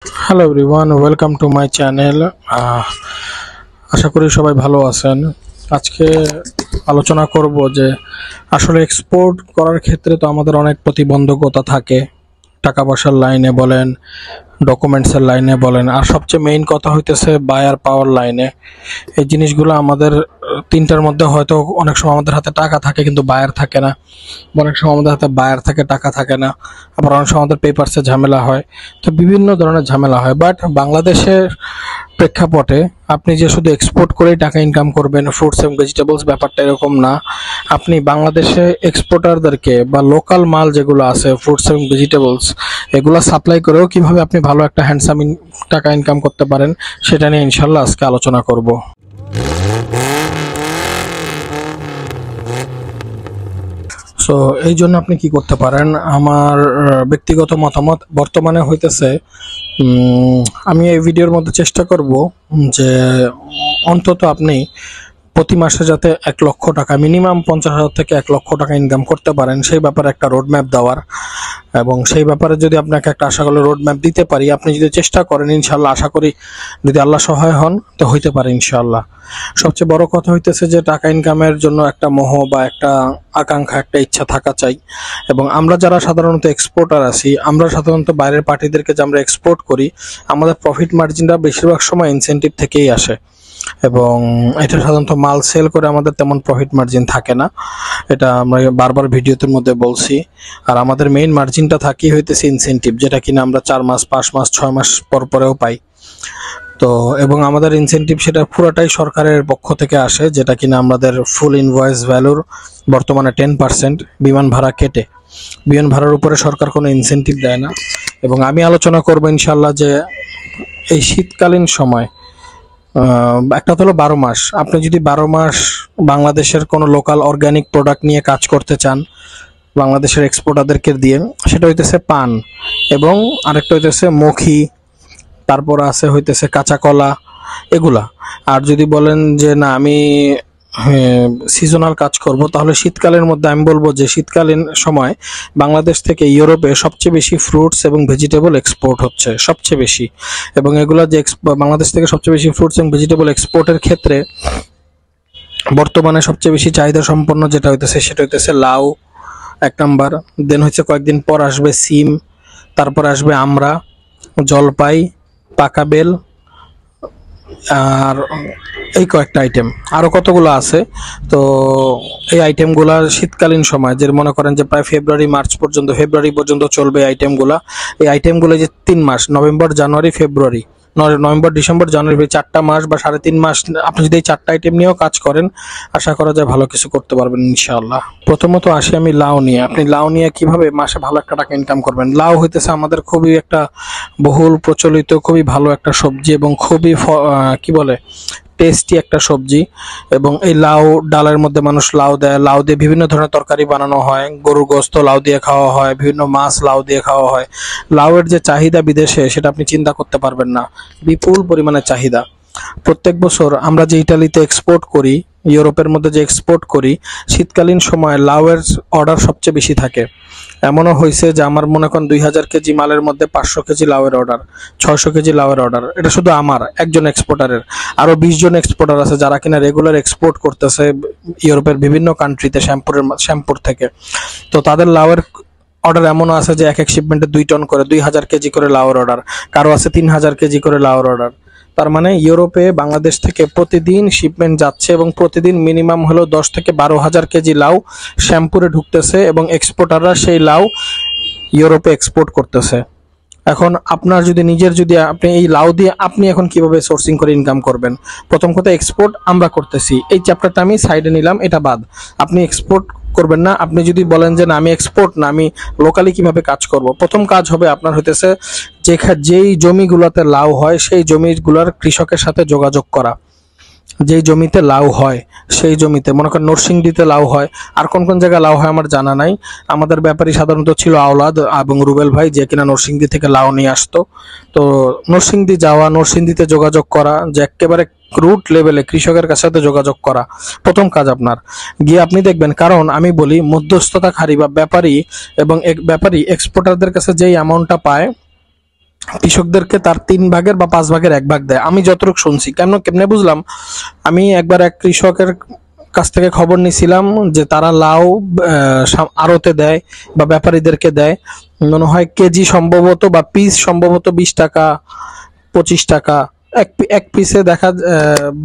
Hello everyone, welcome to my channel. আশা করি সবাই ভালো আছেন। আজকে আলোচনা করব যে আসলে এক্সপোর্ট করার ক্ষেত্রে তো আমাদের অনেক প্রতিবন্ধকতা থাকে, টাকা পয়সার লাইনে বলেন, ডকুমেন্টসের লাইনে বলেন, আর সবচেয়ে মেইন কথা হইতেছে বায়ার পাওয়ার লাইনে। এই জিনিসগুলো আমাদের তিনটার মধ্যে হয়তো অনেক সময় আমাদের হাতে টাকা থাকে কিন্তু বায়ার থাকে না, অনেক সময় আমাদের হাতে বায়ার থাকে টাকা থাকে না, আবার অনেক সময় আমাদের পেপারসে ঝামেলা হয়। তো বিভিন্ন ধরনের ঝামেলা হয়, বাট বাংলাদেশের প্রেক্ষাপটে আপনি যে শুধু এক্সপোর্ট করেই টাকা ইনকাম করবেন, ফ্রুটস এবং ভেজিটেবলস, ব্যাপারটা এরকম না। আপনি বাংলাদেশে এক্সপোর্টারদেরকে বা লোকাল মাল যেগুলো আছে ফ্রুটস এবং ভেজিটেবলস, এগুলো সাপ্লাই করেও কিভাবে আপনি ভালো একটা হ্যান্ডসাম টাকা ইনকাম করতে পারেন, সেটা নিয়ে ইনশাল্লাহ আজকে আলোচনা করব। সো এই জন্য আপনি কি করতে পারেন, আমার ব্যক্তিগত মতামত বর্তমানে হইতেছে, আমি এই ভিডিওর মধ্যে চেষ্টা করব যে অন্তত আপনি প্রতি মাসে যাতে 1,00,000 টাকা, মিনিমাম 50,000 থেকে 1,00,000 টাকা ইনকাম করতে পারেন, সেই ব্যাপারে একটা রোড ম্যাপ দেওয়ার। এবং সেই ব্যাপারে যদি আপনাকে একটা আশা করি রোড ম্যাপ দিতে পারি, আপনি যদি চেষ্টা করেন ইনশাল্লাহ, আশা করি যদি আল্লাহ সহায় হন তো হইতে পারে ইনশাল্লাহ। সবচেয়ে বড় কথা হইতেছে যে টাকা ইনকামের জন্য একটা মোহ বা একটা আকাঙ্ক্ষা, একটা ইচ্ছা থাকা চাই। এবং আমরা যারা সাধারণত এক্সপোর্টার আছি, আমরা সাধারণত বাইরের পার্টিদেরকে যে আমরা এক্সপোর্ট করি, আমাদের প্রফিট মার্জিনটা বেশিরভাগ সময় ইনসেন্টিভ থেকেই আসে। এবং এটা সাধারণত মাল সেল করে আমাদের তেমন প্রফিট মার্জিন থাকে না, এটা আমরা বারবার ভিডিওতে মধ্যে বলছি। আর আমাদের মেইন মার্জিনটা থাকি হইতেছে ইনসেন্টিভ, যেটা কিনা আমরা 4 মাস 5 মাস 6 মাস পর পরেও পাই। তো এবং আমাদের ইনসেন্টিভ সেটা পুরোটাই সরকারের পক্ষ থেকে আসে, যেটা কিনা আমাদের ফুল ইনভয়েস ভ্যালুর বর্তমানে 10% বিমান ভাড়া কেটে। বিমান ভাড়ার উপরে সরকার কোনো ইনসেন্টিভ দেয় না। এবং আমি আলোচনা করবো ইনশাল্লাহ যে এই শীতকালীন সময়, একটা হলো 12 মাস, আপনি যদি 12 মাস বাংলাদেশের কোনো লোকাল অর্গানিক প্রোডাক্ট নিয়ে কাজ করতে চান বাংলাদেশের এক্সপোর্টারদেরকে দিয়ে, সেটা হইতেছে পান, এবং আরেকটা হইতেছে মখি, তারপর আছে হইতেছে কাঁচা কলা, এগুলা। আর যদি বলেন যে না আমি সিজনাল কাজ করব, তাহলে শীতকালের মধ্যে আমি বলবো যে শীতকালীন সময় বাংলাদেশ থেকে ইউরোপে সবচেয়ে বেশি ফ্রুটস এবং ভেজিটেবল এক্সপোর্ট হচ্ছে, সবচেয়ে বেশি। এবং এগুলো যে বাংলাদেশ থেকে সবচেয়ে বেশি ফ্রুটস এবং ভেজিটেবল এক্সপোর্টের ক্ষেত্রে বর্তমানে সবচেয়ে বেশি চাহিদা সম্পন্ন যেটা হইতেছে সেটা হইতেছে লাউ, 1 নাম্বার। দেন হচ্ছে কয়েকদিন পর আসবে সিম, তারপর আসবে আমড়া, জলপাই, পাকা বেল, আর এই কয়েকটা আইটেম, আরো কতগুলো আছে। তো এই আইটেমগুলা শীতকালীন সময়, যে মনে করেন যে প্রায় ফেব্রুয়ারি পর্যন্ত চলবে আইটেমগুলা। এই আইটেমগুলো যে 3 মাস, নভেম্বর জানুয়ারি ফেব্রুয়ারি, নভেম্বর ডিসেম্বর জানুয়ারি, 4টা মাস বা 3.5 মাস আপনি যদি এই 4টা আইটেম নিয়েও কাজ করেন, আশা করা যায় ভালো কিছু করতে পারবেন ইনশাআল্লাহ। প্রথমত আসি আমি লাউ নিয়ে। আপনি লাউ নিয়ে কিভাবে মাসে ভালো একটা টাকা ইনকাম করবেন। লাউ হইতেছে আমাদের খুবই একটা বহুল প্রচলিত, খুবই ভালো একটা সবজি, এবং খুবই কি বলে টেস্টি একটা সবজি। এবং এই লাউ ডালের মধ্যে মানুষ লাউ দেয়, লাউ দিয়ে বিভিন্ন ধরনের তরকারি বানানো হয়, গরুর গোস্ত লাউ দিয়ে খাওয়া হয়, বিভিন্ন মাছ লাউ দিয়ে খাওয়া হয়। লাউয়ের যে চাহিদা বিদেশে, সেটা আপনি চিন্তা করতে পারবেন না, বিপুল পরিমাণে চাহিদা। প্রত্যেক বছর আমরা যে ইটালিতে এক্সপোর্ট করি, ইউরোপের মধ্যে যে এক্সপোর্ট করি, শীতকালীন সময় লাউয়ের অর্ডার সবচেয়ে বেশি থাকে। এমনও হয়েছে যে আমার মনে করেন 2000 কেজি মালের মধ্যে 500 কেজি লাউয়ের অর্ডার, 600 কেজি লাউয়ের অর্ডার। এটা শুধু আমার একজন এক্সপোর্টারের, আরো 20 জন এক্সপোর্টার আছে যারা কিনা রেগুলার এক্সপোর্ট করতেছে ইউরোপের বিভিন্ন কান্ট্রিতে, শ্যাম্পুর থেকে। তো তাদের লাউয়ের অর্ডার এমনও আছে যে এক শিপমেন্টে 2 টন করে, 2000 কেজি করে লাউয়ের অর্ডার, কারো আছে 3000 কেজি করে লাউয়ের অর্ডার। তার মানে ইউরোপে বাংলাদেশ থেকে প্রতিদিন শিপমেন্ট যাচ্ছে, এবং প্রতিদিন মিনিমাম হলো 10 থেকে 12,000 কেজি লাউ শ্যাম্পুরে ঢুকতেছে, এবং এক্সপোর্টাররা সেই লাউ ইউরোপে এক্সপোর্ট করতেছে। এখন আপনার যদি আপনি এই লাউ দিয়ে আপনি এখন কিভাবে সোর্সিং করে ইনকাম করবেন। প্রথম কথা, এক্সপোর্ট আমরা করতেছি, এই চ্যাপ্টারটা আমি সাইডে নিলাম, এটা বাদ। আপনি এক্সপোর্ট করবেন না। আপনি যদি বলেন যে না আমি এক্সপোর্ট না, আমি লোকালি কিভাবে কাজ করব, প্রথম কাজ হবে আপনার হইতেছে যেই জমিগুলোতে লাউ হয় সেই জমিগুলোর কৃষকের সাথে যোগাযোগ করা। যেই জমিতে লাউ হয় সেই জমিতে, মনে করেন নরসিংদীতে লাউ হয়, আর কোন কোন জায়গায় লাউ হয় আমার জানা নাই। আমাদের ব্যাপারী সাধারণত ছিল আওলাদ এবং রুবেল ভাই, যে কিনা নরসিংদী থেকে লাউ নিয়ে আসতো। তো নরসিংদী যাওয়া, নরসিংদীতে যোগাযোগ করা, যে একেবারে রুট লেভেলে কৃষকের সাথে যোগাযোগ করা প্রথম কাজ আপনার। গিয়ে আপনি দেখবেন, কারণ আমি বলি মধ্যস্থতাকারী বা ব্যাপারী এবং ব্যাপারী এক্সপোর্টারদের কাছে যেই অ্যামাউন্টটা পায়, কৃষকদেরকে তার 3 ভাগের বা 5 ভাগের 1 ভাগ দেয়। আমি যতটুকু শুনছি, কেমনে বুঝলাম, আমি একবার এক কৃষকের কাছ থেকে খবর নিয়েছিলাম যে তারা লাউ আড়তে দেয় বা ব্যাপারীদেরকে দেয়, মনে হয় কেজি সম্ভবত বা পিস সম্ভবত 20 টাকা 25 টাকা, এক পিসে দেখা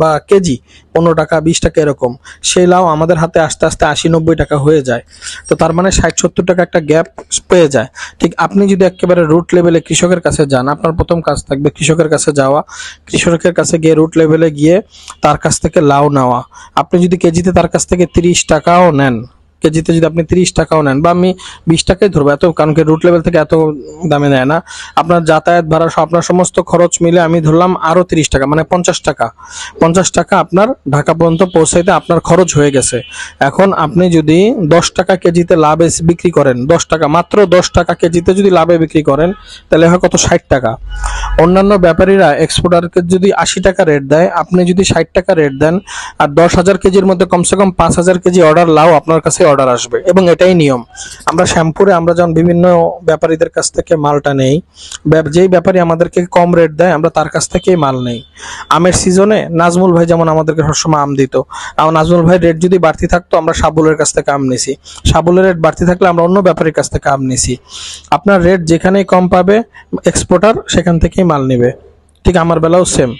বা কেজি 15 টাকা 20 টাকা এরকম। সেই লাউ আমাদের হাতে আস্তে আস্তে 80-90 টাকা হয়ে যায়। তো তার মানে 60-70 টাকা একটা গ্যাপ পেয়ে যায়। ঠিক আপনি যদি একেবারে রুট লেভেলে কৃষকের কাছে যান, আপনার প্রথম কাজ থাকবে কৃষকের কাছে যাওয়া, কৃষকের কাছে গিয়ে রুট লেভেলে গিয়ে তার কাছ থেকে লাউ নেওয়া। আপনি যদি কেজিতে তার কাছ থেকে 30 টাকাও নেন, কেজিতে যদি আপনি 30 টাকাও নেন, বা আমি 20 টাকাই ধরবো, এত কারণ কি রুট লেভেল থেকে এত দামে নেয় না। আপনার যাতায়াত ভাড়া আপনার সমস্ত খরচ মিলে আমি ধরলাম আরো 30 টাকা, মানে 50 টাকা। 50 টাকা আপনার ঢাকা পর্যন্ত পৌঁছাইতে আপনার খরচ হয়ে গেছে। এখন আপনি যদি 10 টাকা কেজিতে লাভে বিক্রি করেন, 10 টাকা, মাত্র 10 টাকা কেজিতে যদি লাভে বিক্রি করেন, তাহলে হয় কত, 60 টাকা। অন্যান্য ব্যাপারীরা এক্সপোর্টারকে যদি 80 টাকা রেট দেয়, আপনি যদি 60 টাকা রেট দেন, আর 10,000 কেজির মধ্যে কমসে কম 5,000 কেজি অর্ডার লাউ আপনার কাছে অর্ডার আসবে। এবং এটাই নিয়ম। আমরা শ্যামপুরে আমরা যখন বিভিন্ন ব্যাপারীদের কাছ থেকে মালটা নেই, যেই ব্যাপারী আমাদেরকে কম রেট দেয় আমরা তার কাছ থেকেই মাল নেই। আমের সিজনে নাজমুল ভাই যেমন আমাদেরকে সবসময় আম দিত, নাজমুল ভাই রেট যদি বাড়তি থাকতো আমরা সাবুলের কাছ থেকে আম নিছি, সাবুলের রেট বাড়তি থাকলে আমরা অন্য ব্যাপারীর কাছ থেকে আম নিছি। আপনার রেট যেখানেই কম পাবে এক্সপোর্টার সেখান থেকেই মাল নেবে। ঠিক আমার বেলাও সেম।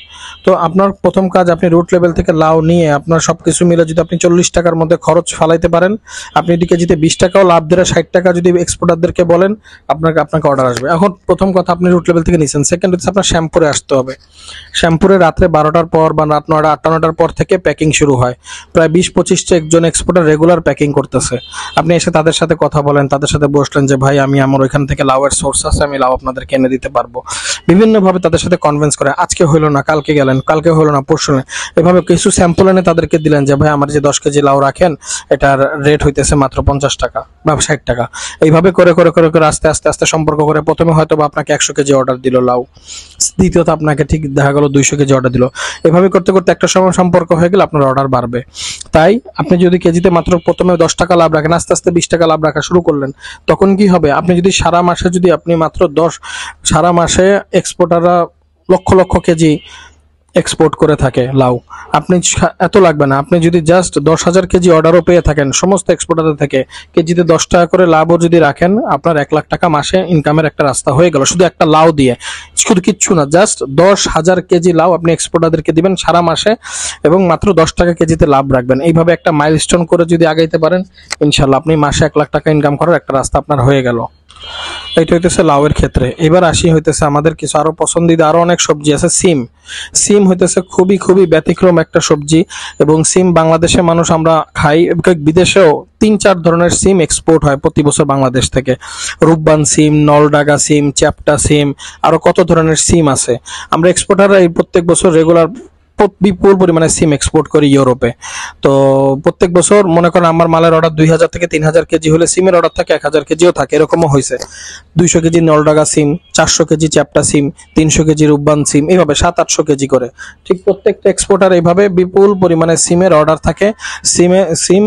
তো আপনার প্রথম কাজ, আপনি রুট লেভেল থেকে লাউ নিয়ে আপনার সবকিছু মিলে যদি আপনি 40 টাকার মধ্যে খরচ ফালাইতে পারেন, আপনি যদি কেজিতে 20 টাকাও লাভ ধরে 60 টাকা যদি এক্সপোর্টারদেরকে বলেন, আপনাকে অর্ডার আসবে। এখন প্রথম কথা আপনি রুট লেভেল থেকে নিছেন। সেকেন্ড হচ্ছে আপনার শ্যামপুরে আসতে হবে। শ্যামপুরে রাত্রে 12টার পর বা রাত 9টা 8টা 9টার পর থেকে প্যাকিং শুরু হয়। প্রায় 20-25 জন এক্সপোর্টার রেগুলার প্যাকিং করতেছে। আপনি এসে তাদের সাথে কথা বলেন, তাদের সাথে বসলেন যে ভাই আমার ওইখান থেকে লাউয়ের সোর্স আছে, আমি লাউ আপনাদেরকে এনে দিতে পারবো। বিভিন্নভাবে তাদের সাথে কনভিন্স করে, আজকে হইলো না কালকে গেলেন, কালকে হলো না পরশু, এভাবে কিছু স্যাম্পল এনে তাদেরকে দিলেন যে ভাই আমার যে 10 কেজি লাউ রাখেন, এটার রেট হইতেছে মাত্র 50 টাকা বা 60 টাকা। এইভাবে করে করে করে করে আস্তে আস্তে আস্তে সম্পর্ক করে প্রথমে হয়তো বা আপনাকে 100 কেজি অর্ডার দিল লাউ, দ্বিতীয়ত আপনাকে ঠিক দেখা গেল 200 কেজি অর্ডার দিল। এভাবে করতে করতে একটা সময় সম্পর্ক হয়ে গেলে আপনার অর্ডার বাড়বে। তাই আপনি যদি কেজিতে মাত্র প্রথমে 10 টাকা লাভ রাখেন, আস্তে আস্তে 20 টাকা লাভ রাখা শুরু করলেন, তখন কি হবে, আপনি যদি সারা মাসে যদি আপনি মাত্র সারা মাসে এক্সপোর্টাররা লক্ষ লক্ষ কেজি এক্সপোর্ট করে থাকে লাউ, আপনি এত লাগবে না। আপনি যদি জাস্ট 10,000 কেজি অর্ডারও পেয়ে থাকেন সমস্ত এক্সপোর্টারদের থেকে, কেজিতে 10 টাকা করে লাভও যদি রাখেন, আপনার 1 লাখ টাকা মাসে ইনকামের একটা রাস্তা হয়ে গেল শুধু একটা লাউ দিয়ে। শুধু কিচ্ছু না, জাস্ট 10,000 কেজি লাউ আপনি এক্সপোর্টারদেরকে দিবেন সারা মাসে এবং মাত্র 10 টাকা কেজিতে লাভ রাখবেন। এইভাবে একটা মাইলস্টোন করে যদি আগাইতে পারেন, ইনশাল্লাহ আপনি মাসে 1 লাখ টাকা ইনকাম করার একটা রাস্তা আপনার হয়ে গেল। এইটা হইতেছে লাউয়ের ক্ষেত্রে। এবার আসি হইতেছে আমাদের কিছু আরো পছন্দিদা আরো অনেক সবজি আছে। সিম, সিম হইতেছে খুবই খুবই ব্যতিক্রম একটা সবজি, এবং সিম বাংলাদেশে মানুষ আমরা খাই, বিদেশেও 3-4 ধরনের সিম এক্সপোর্ট হয় প্রতি বছর বাংলাদেশ থেকে। রূপবান সিম, নলডাগা সিম, চ্যাপ্টা সিম, আরো কত ধরনের সিম আছে। আমরা এক্সপোর্টাররা এই প্রত্যেক বছর রেগুলার বিপুল পরিমাণে সিম এক্সপোর্ট করি ইউরোপে। তো প্রত্যেক বছর মনে করেন আমার মালের অর্ডার 2000 থেকে 3000 কেজি হলে সিমের অর্ডার থাকে 1000 কেজিও থাকে, এরকমও হয়েছে। 200 কেজি নলডাগা সিম, 400 কেজি চ্যাপ্টা সিম, 300 কেজি রূপবান সিম, এইভাবে 700-800 কেজি করে। ঠিক প্রত্যেকটা এক্সপোর্টার এইভাবে বিপুল পরিমাণে সিমের অর্ডার থাকে, সিম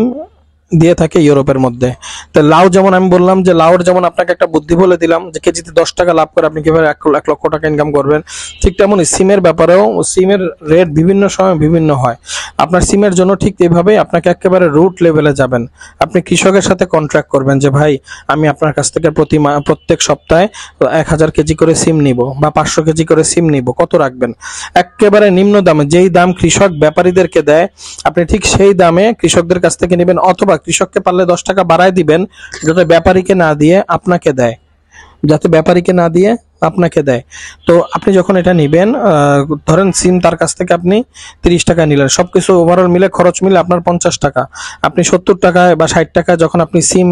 দিয়ে থাকে ইউরোপের মধ্যে। তো লাউ যেমন আমি বললাম যে লাউর যেমন আপনাকে একটা বুদ্ধি বলে দিলাম যে কেজিতে 10 টাকা লাভ করে আপনি কিভাবে 1 লক্ষ টাকা ইনকাম করবেন, ঠিক তেমনই সিমের ব্যাপারেও সিমের রেট বিভিন্ন সময় বিভিন্ন হয়। আপনার সিমের জন্য ঠিক এইভাবে আপনাকে একেবারে রুট লেভেলে যাবেন, আপনি কৃষকের সাথে কন্ট্রাক্ট করবেন যে ভাই আমি আপনার কাছ থেকে প্রত্যেক সপ্তাহে 1000 কেজি করে সিম নিব বা 500 কেজি করে সিম নিব, কত রাখবেন, একেবারে নিম্ন দামে যেই দাম কৃষক ব্যাপারীদেরকে দেয় আপনি ঠিক সেই দামে কৃষকদের কাছ থেকে নেবেন, অথবা কৃষককে পারলে 10 টাকা বাড়ায় দিবেন যাতে ব্যাপারীকে না দিয়ে আপনাকে দেয়, আপনাকে দেয়। তো আপনি যখন এটা নিবেন, ধরেন সিম তার কাছ থেকে আপনি 30 টাকা নিলেন, সবকিছু ওভারঅল মিলে খরচ মিলে আপনার 50 টাকা, আপনি 70 টাকায় বা 60 টাকায় যখন আপনি সিম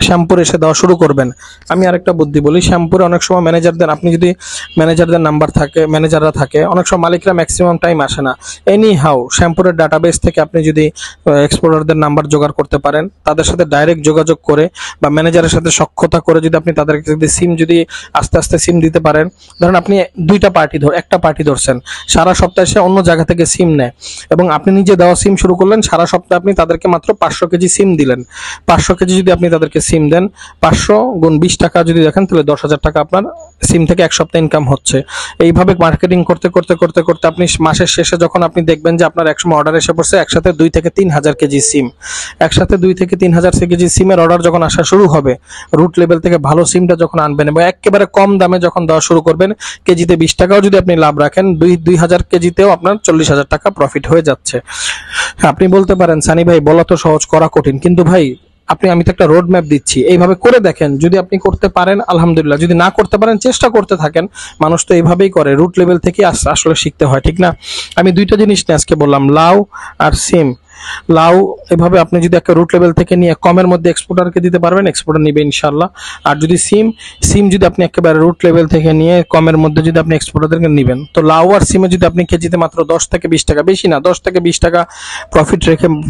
শ্যাম্পুর এসে দেওয়া শুরু করবেন। আমি আরেকটা বুদ্ধি বলি, শ্যাম্পুরে অনেক সময় ম্যানেজারদের, আপনি যদি ম্যানেজারদের নাম্বার থাকে, ম্যানেজাররা থাকে, অনেক সময় মালিকরা ম্যাক্সিমাম টাইম আসে না, এনি হাউ শ্যাম্পুরের ডাটাবেস থেকে আপনি যদি এক্সপোর্টারদের নাম্বার জোগাড় করতে পারেন, তাদের সাথে ডাইরেক্ট যোগাযোগ করে বা ম্যানেজারের সাথে সখ্যতা করে যদি আপনি তাদেরকে যদি সিম যদি আস্তে আস্তে সিম দিতে পারেন, ধরেন আপনি একটা পার্টি ধরছেন, সারা সপ্তাহে সে অন্য জায়গা থেকে সিম নেয় এবং আপনি নিজে দেওয়া সিম শুরু করলেন, সারা সপ্তাহে আপনি তাদেরকে মাত্র 500 কেজি সিম দিলেন। 500 কেজি যদি আপনি তাদেরকে সিম দেন, 500 গুণ 20 টাকা যদি দেখেন তাহলে 10,000 টাকা আপনার সিম থেকে এক সপ্তাহ ইনকাম হচ্ছে। এইভাবে মার্কেটিং করতে করতে করতে করতে আপনি মাসের শেষে যখন আপনি দেখবেন যে আপনার একসময় অর্ডার এসে পড়ছে একসাথে 2 থেকে 3,000 কেজি সিম, একসাথে 2 থেকে 3,000 কেজি সিমের অর্ডার যখন আসা শুরু হবে, রুট লেভেল থেকে ভালো সিমটা যখন আনবেন এবং একেবারে কম দামে যখন দেওয়া শুরু করবেন, কেজিতে 20 টাকাও যদি আপনি লাভ রাখেন, 2,000 কেজিতেও আপনার 40,000 টাকা প্রফিট হয়ে যাচ্ছে। আপনি বলতে পারেন সানি ভাই বলা তো সহজ করা কঠিন, কিন্তু ভাই আমি তো একটা রোড ম্যাপ দিচ্ছি, এইভাবে করে দেখেন। যদি আপনি করতে পারেন আলহামদুলিল্লাহ, যদি না করতে পারেন চেষ্টা করতে থাকেন। মানুষ তো এইভাবেই করে, রুট লেভেল থেকে আসলে শিখতে হয়, ঠিক না? আমি দুইটা জিনিস নিয়ে আজকে বললাম, লাউ আর সিম। লাউ এভাবে আপনি যদি একটা রুট লেভেল থেকে নিয়ে কমের মধ্যে এক্সপোর্টারকে দিতে পারবেন, এক্সপোর্টার নিবে ইনশাল্লাহ। আর যদি সিম যদি আপনি একেবারে রুট লেভেল থেকে নিয়ে কমের মধ্যে যদি আপনি এক্সপোর্টারদেরকে নেবেন, তো লাউ আর সিমে যদি আপনি কেজিতে মাত্র 10 থেকে 20 টাকা, বেশি না 10 থেকে 20 টাকা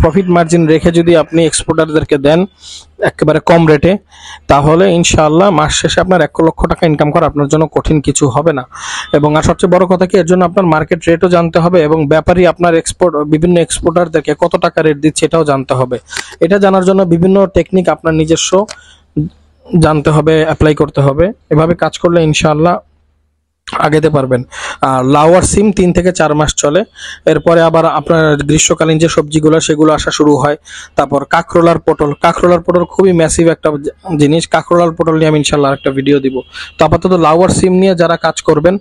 প্রফিট মার্জিন রেখে যদি আপনি এক্সপোর্টারদেরকে দেন একেবারে কম রেটে, তাহলে ইনশাআল্লাহ মাস শেষে আপনার 1 লক্ষ টাকা ইনকাম করা আপনার জন্য কঠিন কিছু হবে না। এবং আর সবচেয়ে বড় কথা কি, এর জন্য আপনার মার্কেট রেটও জানতে হবে এবং ব্যাপারী আপনার বিভিন্ন এক্সপোর্টারদেরকে কত টাকা রেট দিচ্ছে এটাও জানতে হবে। এটা জানার জন্য বিভিন্ন টেকনিক আপনার নিজস্ব জানতে হবে, অ্যাপ্লাই করতে হবে। এভাবে কাজ করলে ইনশাআল্লাহ আগাতে পারবেন। আর লাউ আর সিম 3 থেকে 4 মাস চলে, এরপরে আবার আপনার গ্রীষ্মকালীন যে সবজিগুলো সেগুলো আসা শুরু হয়। তারপর কাঁকরোলার পটল খুবই ম্যাসিভ একটা জিনিস। কাঁকরোলার পটল নিয়ে আমি ইনশাল্লাহ একটা ভিডিও দিব। তো আপাতত লাউ আর সিম নিয়ে যারা কাজ করবেন,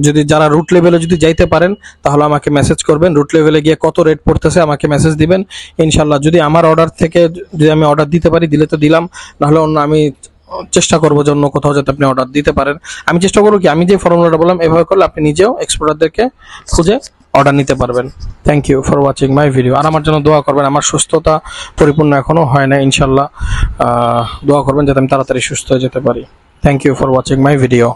যদি যারা রুট লেভেলে যদি যাইতে পারেন তাহলে আমাকে মেসেজ করবেন, রুট লেভেলে গিয়ে কত রেট পড়তেছে আমাকে মেসেজ দিবেন ইনশাল্লাহ। যদি আমার অর্ডার থেকে যদি আমি অর্ডার দিতে পারি, দিলে তো দিলাম, নাহলে অন্য আমি চেষ্টা করবো যে অন্য কোথাও যাতে আপনি অর্ডার দিতে পারেন। আমি চেষ্টা করবো কি, আমি যে ফর্মুলাটা বললাম এভাবে করলে আপনি নিজেও এক্সপোর্টারদেরকে খুঁজে অর্ডার নিতে পারবেন। Thank you for watching my video. আর আমার জন্য দোয়া করবেন, আমার সুস্থতা পরিপূর্ণ এখনো হয় না, ইনশাল্লাহ দোয়া করবেন যাতে আমি তাড়াতাড়ি সুস্থ হয়ে যেতে পারি। Thank you for watching my video.